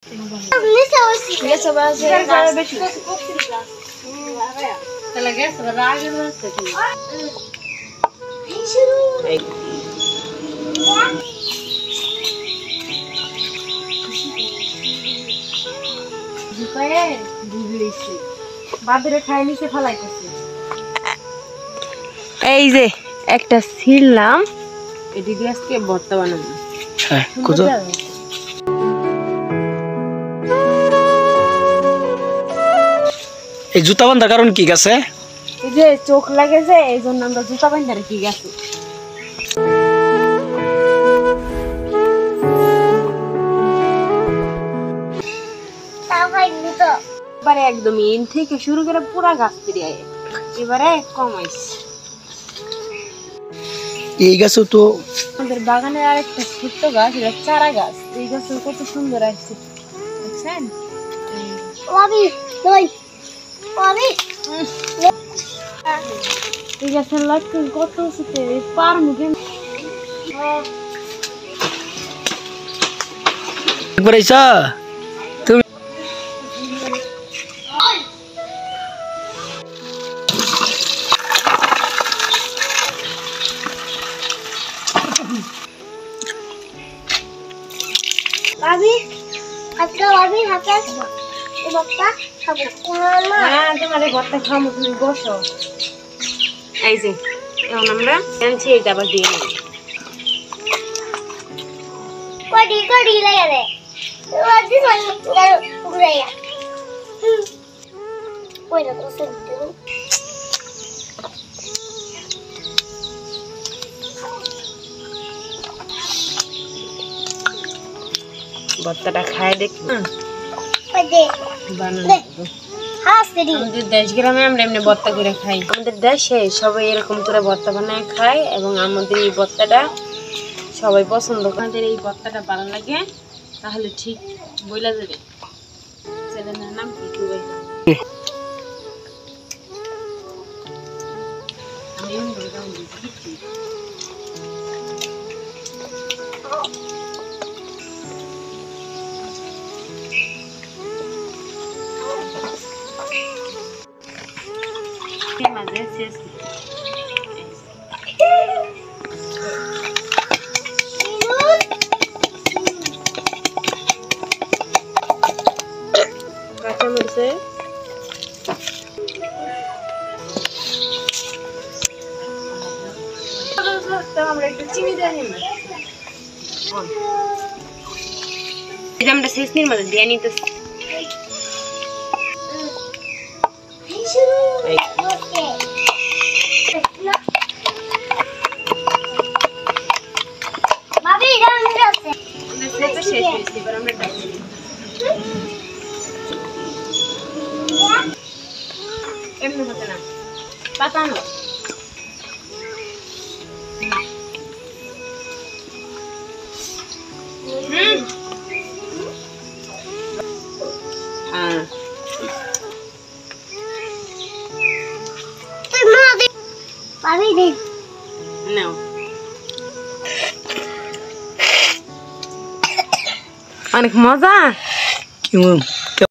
এই যে একটা ছিললাম, এটি দিয়ে আজকে ভর্তা বানাবো। এই জুতা বাঁধার কারণ কি গেছে? এই যে চোখ লাগেছে, এই জন্য আমরা জুতা বাঁধা রেখে গেছি। এবারে একদম ইন থেকে শুরু করে পুরা গাছ পেরিয়ে এবারে কমাইছে। এই গাছও তো আমাদের বাগানের আরেকটা ছোট্ট গাছ, এটা চারা গাছ। এই গাছটা কত সুন্দর আসছে, বুঝছেন? এই গাছের লক্ষণ কত আছে পার মুখে। একবার আইসা তুমি ভাবি আজকে ভাবি হাতে এই ভর্তা খাবো। হ্যাঁ, তোমার এই ভর্তা খাবো, তুমি বসো। এই যে এখন আমরা আনছি, এইটা আবার দিয়ে নেব। কড়ি কড়ি লাগে রে ওদি সই উড়াইয়া ওইটা তো সেন্টু ভর্তাটা খাই দেখি। ওদে বানানো হাসরি আমাদের দেশ গ্রামে আমরা এমনি ভর্তা করে খাই। আমাদের দেশে সবাই এরকম করে ভর্তা বানায় খায় এবং আমাদের এই ভর্তাটা সবাই পছন্দ করে। আমাদের এই ভর্তাটা ভালো লাগে তাহলে ঠিক বইলা যাবে। ছেলের নাম কি দুবাই? আমি এমন করে দাম দিচ্ছি। আমরা একটু চিনি দিয়ে নিই, আমরা শেষনির মধ্যে দিয়ে নিতেছি। ভাবি গান গাছে আমরা শেষ হয়েছে, এবার আমরা ডাকি এমনি হতে না পাতা না। ভাবি দে নাও, অনেক মজা। কেমন